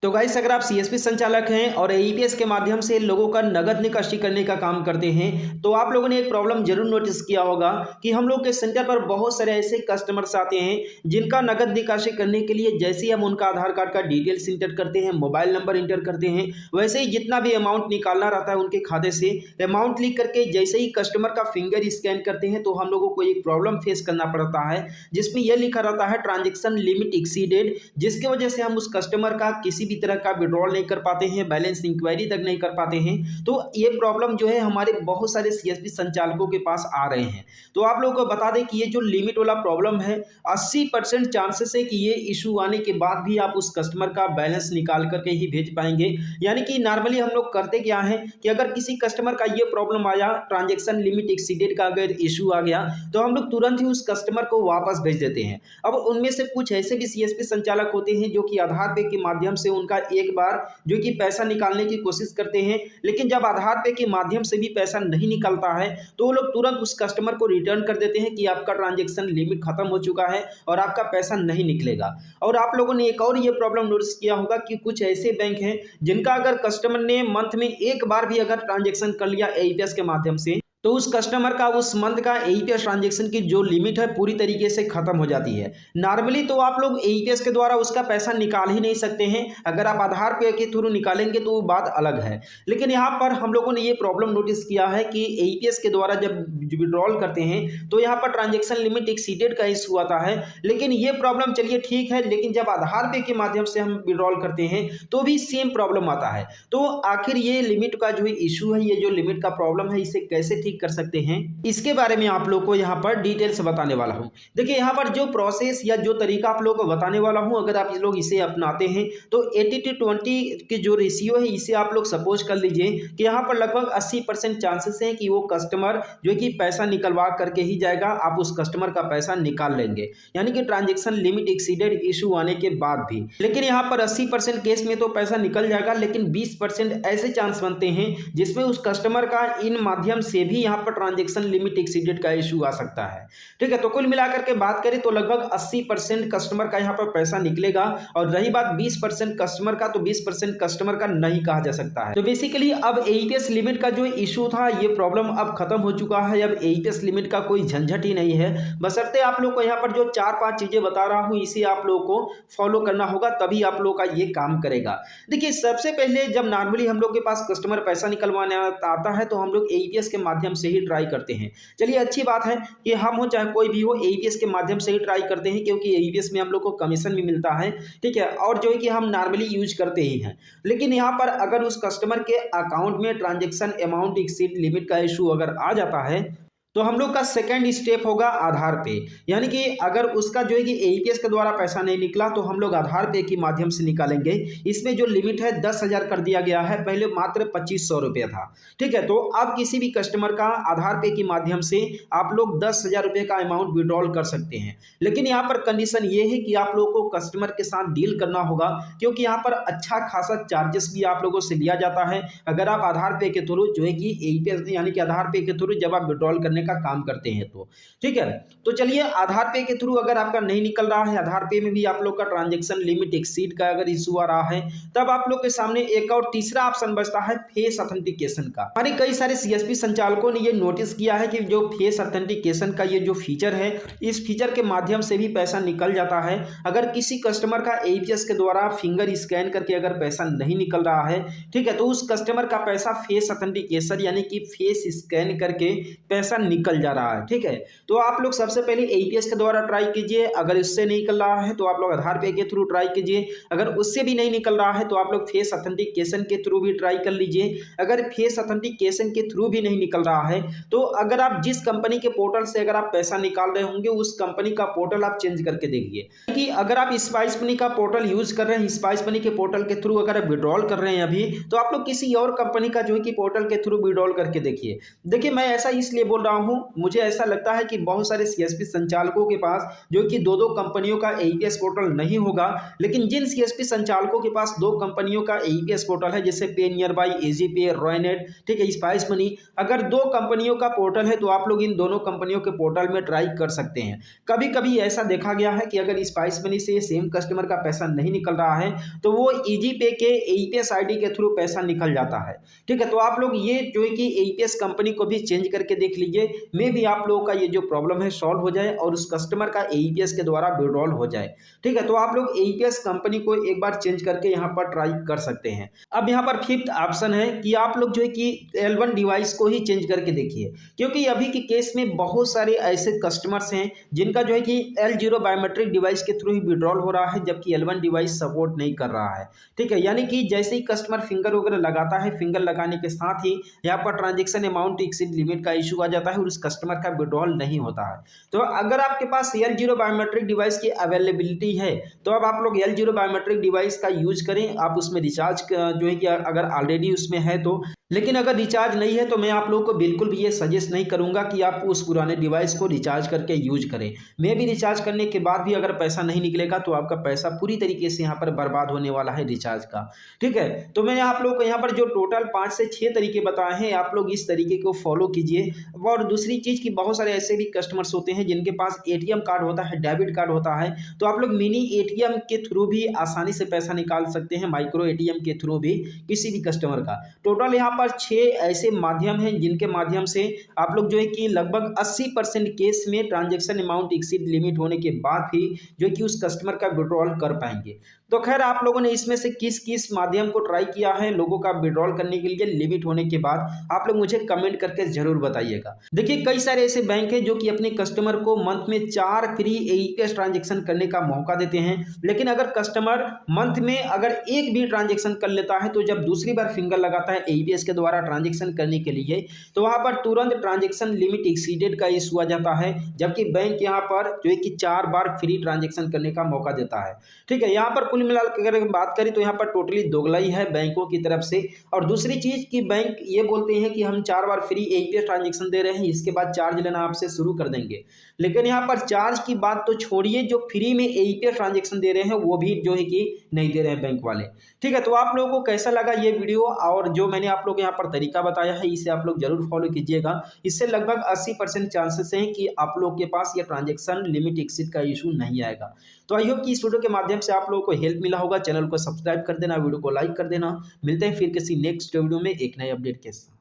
तो गाइस अगर आप सीएसपी संचालक हैं और एईपीएस के माध्यम से लोगों का नगद निकासी करने का काम करते हैं तो आप लोगों ने एक प्रॉब्लम जरूर नोटिस किया होगा कि हम लोग के सेंटर पर बहुत सारे ऐसे कस्टमर्स आते हैं जिनका नगद निकासी करने के लिए जैसे ही हम उनका आधार कार्ड का डिटेल्स इंटर करते हैं, मोबाइल नंबर इंटर करते हैं, वैसे ही जितना भी अमाउंट निकालना रहता है उनके खाते से अमाउंट लिख करके जैसे ही कस्टमर का फिंगर स्कैन करते हैं तो हम लोगों को एक प्रॉब्लम फेस करना पड़ता है जिसमें यह लिखा रहता है ट्रांजेक्शन लिमिट एक्सीडेड, जिसकी वजह से हम उस कस्टमर का किसी भी तरह का विड्रॉल नहीं कर पाते हैं, बैलेंस इंक्वायरी तक नहीं कर पाते हैं। तो ये प्रॉब्लम जो है हमारे बहुत सारे सीएसपी संचालकों के पास आ रहे हैं। तो आप लोगों को बता दें कि ये जो लिमिट वाला प्रॉब्लम है 80% चांसेस है कि ये इशू आने के बाद भी आप उस कस्टमर का बैलेंस निकाल करके ही भेज पाएंगे। यानी कि नॉर्मली हम लोग करते क्या है कि अगर किसी कस्टमर का ये प्रॉब्लम आया, ट्रांजेक्शन लिमिट एक्सीडेड का अगर इशू आ गया तो हम लोग तुरंत ही उस कस्टमर को वापस भेज देते हैं। अब उनमें से कुछ ऐसे भी सीएसपी संचालक होते हैं जो कि आधार पे के माध्यम से उनका एक बार जो कि पैसा निकालने की कोशिश करते हैं, लेकिन जब आधार पे के माध्यम से भी पैसा नहीं निकलता है तो वो लोग तुरंत उस कस्टमर को रिटर्न कर देते हैं कि आपका ट्रांजैक्शन लिमिट खत्म हो चुका है और आपका पैसा नहीं निकलेगा। और आप लोगों ने एक और ये प्रॉब्लम नोटिस किया होगा कि कुछ ऐसे बैंक हैं जिनका अगर कस्टमर ने मंथ में एक बार भी अगर ट्रांजैक्शन कर लिया एईपीएस के माध्यम से तो उस कस्टमर का उस मंथ का एईपीएस ट्रांजैक्शन की जो लिमिट है पूरी तरीके से खत्म हो जाती है। नॉर्मली तो आप लोग एईपीएस के द्वारा उसका पैसा निकाल ही नहीं सकते हैं, अगर आप आधार पे के थ्रू निकालेंगे तो वो बात अलग है। लेकिन यहाँ पर हम लोगों ने ये प्रॉब्लम नोटिस किया है कि एईपीएस के द्वारा जब विड्रॉल करते हैं तो यहाँ पर ट्रांजेक्शन लिमिट एक्सीडेड का इशू आता है। लेकिन ये प्रॉब्लम चलिए ठीक है, लेकिन जब आधार पे के माध्यम से हम विड्रॉल करते हैं तो भी सेम प्रॉब्लम आता है। तो आखिर ये लिमिट का जो इशू है, ये जो लिमिट का प्रॉब्लम है, इसे कैसे ठीक कर सकते हैं, इसके बारे में आप लोग को यहाँ पर डिटेल से बताने वाला हूँ। देखिए यहाँ पर जो प्रोसेस या जो तरीका आप लोगों को बताने वाला हूँ, अगर आप लोग इसे अपनाते हैं तो 80-20 के जो रेशियो है इसे आप लोग सपोज कर लीजिए कि यहाँ पर लगभग 80% चांसेस हैं कि वो कस्टमर जो कि पैसा निकलवा करके ही जाएगा, आप उस कस्टमर का पैसा निकाल लेंगे, यानी कि ट्रांजेक्शन लिमिट एक्सीडेड इशू आने के बाद भी। लेकिन यहाँ पर 80% केस में तो पैसा निकल जाएगा, लेकिन 20% ऐसे चांस बनते हैं जिसमें उस कस्टमर का इन माध्यम से भी यहाँ पर ट्रांजैक्शन लिमिट एक्सीडेड का इशू आ सकता है। ठीक है, तो कुल मिलाकर के बात करें तो लगभग 80% कस्टमर का यहाँ पर पैसा निकलेगा। और रही बात 20% कस्टमर का, तो 20% कस्टमर का नहीं कहा जा सकता है। तो बेसिकली अब एईपीएस लिमिट का जो इशू था, ये प्रॉब्लम अब खत्म हो चुका है। अब एईपीएस लिमिट का कोई झंझट ही नहीं है। बशर्ते आप लोग को यहाँ पर जो 4-5 चीजें बता रहा हूँ इसे आप लोगों को फॉलो करना होगा, तभी आप लोग का ये काम करेगा। देखिए सबसे पहले जब नॉर्मली हम लोग के पास कस्टमर पैसा निकलवाने आता है तो हम लोग एईपीएस के माध्यम से ही ट्राई करते हैं। चलिए अच्छी बात है कि हम हो चाहे कोई भी हो एईपीएस के माध्यम से ही ट्राई करते हैं, क्योंकि एईपीएस में हम लोग को कमीशन भी मिलता है। ठीक है, और जो है कि हम नॉर्मली यूज करते ही हैं। लेकिन यहाँ पर अगर उस कस्टमर के अकाउंट में ट्रांजैक्शन अमाउंट एक्सीड लिमिट का इशू अगर आ जाता है तो हम लोग का सेकंड स्टेप होगा आधार पे। यानी कि अगर उसका जो है कि एईपीएस के द्वारा पैसा नहीं निकला तो हम लोग आधार पे के माध्यम से निकालेंगे। इसमें जो लिमिट है 10,000 कर दिया गया है, पहले मात्र 2500 रुपये था। ठीक है, तो अब किसी भी कस्टमर का आधार पे के माध्यम से आप लोग 10,000 रुपये का अमाउंट विड्रॉल कर सकते हैं। लेकिन यहाँ पर कंडीशन ये है कि आप लोगों को कस्टमर के साथ डील करना होगा, क्योंकि यहाँ पर अच्छा खासा चार्जेस भी आप लोगों से लिया जाता है अगर आप आधार पे के थ्रू जो है कि एईपीएस यानी कि आधार पे के थ्रू जब आप विड्रॉल करने का काम करते हैं तो। ठीक है, तो चलिए आधार पे के थ्रू अगर आपका नहीं निकल रहा है, आधार पे में भी आप लोग का ट्रांजैक्शन लिमिट एक्सीड का अगर इशू आ रहा है, तब आप लोग के सामने एक और तीसरा ऑप्शन बचता है फेस ऑथेंटिकेशन का। हमारे कई सारे सीएसपी संचालकों ने ये नोटिस किया है कि जो फेस ऑथेंटिकेशन का ये जो फीचर है, इस फीचर के माध्यम से भी पैसा निकल जाता है। अगर किसी कस्टमर का एईपीएस के द्वारा फिंगर स्कैन करके अगर पैसा नहीं निकल रहा है, ठीक है, तो उस कस्टमर का पैसा फेस ऑथेंटिकेशन यानी कि फेस स्कैन करके पैसा निकल जा रहा है। ठीक है, तो आप लोग सबसे पहले एईपीएस के द्वारा ट्राई कीजिए। अगर इससे नहीं निकल रहा है तो आप लोग आधार पे के थ्रू ट्राई कीजिए। अगर उससे भी नहीं निकल रहा है तो आप लोग फेस ऑथेंटिकेशन के थ्रू भी ट्राई कर लीजिए। अगर फेस ऑथेंटिकेशन के थ्रू भी नहीं निकल रहा है तो अगर आप जिस कंपनी के पोर्टल से अगर आप पैसा निकाल रहे होंगे उस कंपनी का पोर्टल आप चेंज करके देखिए। कि अगर आप स्पाइस मनी का पोर्टल यूज कर रहे हैं, स्पाइस मनी के पोर्टल के थ्रू अगर आप विड्रॉल कर रहे हैं अभी, तो आप लोग किसी और कंपनी का जो है कि पोर्टल के थ्रू विड्रॉल करके देखिए। देखिए मैं ऐसा इसलिए बोल रहा हूँ, मुझे ऐसा लगता है कि बहुत सारे सीएसपी संचालकों के पास जो कि दो दो कंपनियों का एईपीएस पोर्टल नहीं होगा, लेकिन जिन सीएसपी संचालकों के पास दो कंपनियों का एईपीएस पोर्टल है, जैसे पे नियर बाई, इजी पे, रॉयनेट, ठीक है, स्पाइस मनी, अगर दो कंपनियों का पोर्टल है तो आप लोग इन दोनों कंपनियों के पोर्टल में ट्राई कर सकते हैं। कभी कभी ऐसा देखा गया है कि अगर स्पाइस मनी से सेम कस्टमर का पैसा नहीं निकल रहा है तो वो इजी पे के एईपीएस आईडी के थ्रू पैसा निकल जाता है, ठीक है। तो आप लोग ये जो है कि एईपीएस कंपनी को भी चेंज करके देख लीजिए, मे भी आप लोगों का ये जो प्रॉब्लम है सॉल्व हो जाए और उस कस्टमर का एईपीएस के द्वारा विड्रॉल हो जाए, ठीक है। तो आप लोग एईपीएस कंपनी को एक बार चेंज करके यहाँ पर ट्राई कर सकते हैं। अब यहाँ पर फिफ्थ ऑप्शन है कि आप लोग जो है कि L1 डिवाइस को ही चेंज करके देखिए, क्योंकि अभी के केस में बहुत सारे ऐसे कस्टमर्स हैं जिनका जो है कि L0 बायोमेट्रिक डिवाइस के थ्रू ही विड्रॉल हो रहा है, जबकि L1 डिवाइस सपोर्ट नहीं कर रहा है, ठीक है। यानी कि जैसे ही कस्टमर फिंगर वगैरह लगाता है, फिंगर लगाने के साथ ही यहाँ per transaction amount exceed limit का इशू आ जाता है और उस कस्टमर का विड्रॉल नहीं होता है। तो अगर आपके पास L0 बायोमेट्रिक डिवाइस की अवेलेबिलिटी है तो अब आप लोग L0 बायोमेट्रिक डिवाइस का यूज करें। आप उसमें रिचार्ज जो है कि अगर ऑलरेडी उसमें है तो, लेकिन अगर रिचार्ज नहीं है तो मैं आप लोगों को बिल्कुल भी ये सजेस्ट नहीं करूंगा कि आप उस पुराने डिवाइस को रिचार्ज करके यूज करें। मैं भी रिचार्ज करने के बाद भी अगर पैसा नहीं निकलेगा तो आपका पैसा पूरी तरीके से यहाँ पर बर्बाद होने वाला है रिचार्ज का, ठीक है। तो मैंने आप लोगों को यहाँ पर जो टोटल 5 से 6 तरीके बताए हैं, आप लोग इस तरीके को फॉलो कीजिए। और दूसरी चीज़ की बहुत सारे ऐसे भी कस्टमर्स होते हैं जिनके पास एटीएम कार्ड होता है, डेबिट कार्ड होता है, तो आप लोग मिनी एटीएम के थ्रू भी आसानी से पैसा निकाल सकते हैं, माइक्रो एटीएम के थ्रू भी किसी भी कस्टमर का। टोटल यहाँ पर 6 ऐसे माध्यम हैं जिनके माध्यम से आप लोग जो है कि लगभग 80% केस में ट्रांजैक्शन अमाउंट एक्सीड लिमिट होने के बाद भी जो है कि उस कस्टमर का विड्रॉल कर पाएंगे। तो खैर आप लोगों ने इसमें से किस किस माध्यम को ट्राई किया है लोगों का विड्रॉल करने के लिए लिमिट होने के बाद, आप लोग मुझे कमेंट करके जरूर बताइएगा। देखिए कई सारे ऐसे बैंक हैं जो कि अपने कस्टमर को मंथ में 4 फ्री एईपीएस ट्रांजैक्शन करने का मौका देते हैं, लेकिन अगर कस्टमर मंथ में अगर एक भी ट्रांजैक्शन कर लेता है तो जब दूसरी बार फिंगर लगाता है एईपीएस के द्वारा ट्रांजैक्शन करने के लिए तो वहां पर तुरंत ट्रांजैक्शन लिमिट एक्सीडेड का इशू आ जाता है, जबकि बैंक यहाँ पर जो है कि 4 बार फ्री ट्रांजैक्शन करने का मौका देता है, ठीक है। यहाँ पर कुल मिलाकर अगर बात करें तो यहाँ पर टोटली दोगलाई है बैंकों की तरफ से। और दूसरी चीज कि बैंक ये बोलते हैं कि हम 4 बार फ्री एईपीएस ट्रांजैक्शन दे रहे हैं, इसके बाद चार्ज लेना आपसे शुरू कर देंगे, लेकिन यहाँ पर चार्ज की बात तो छोड़िए, जो फ्री में एईपीएस ट्रांजैक्शन दे रहे हैं वो भी जो है कि नहीं दे रहे हैं बैंक वाले, ठीक है। तो आप लोगों को कैसा लगा ये वीडियो और जो मैंने आप लोग यहाँ पर तरीका बताया है, इसे आप लोग जरूर फॉलो कीजिएगा। इससे लगभग 80% चांसेस हैं कि आप लोग के पास ये ट्रांजैक्शन लिमिट एक्सीड का इशू नहीं आएगा। तो आई होप कि इस वीडियो के माध्यम से आप लोगों को हेल्प मिला होगा। चैनल को सब्सक्राइब कर देना, वीडियो को लाइक कर देना। मिलते हैं फिर किसी नेक्स्ट वीडियो में एक नए अपडेट के साथ।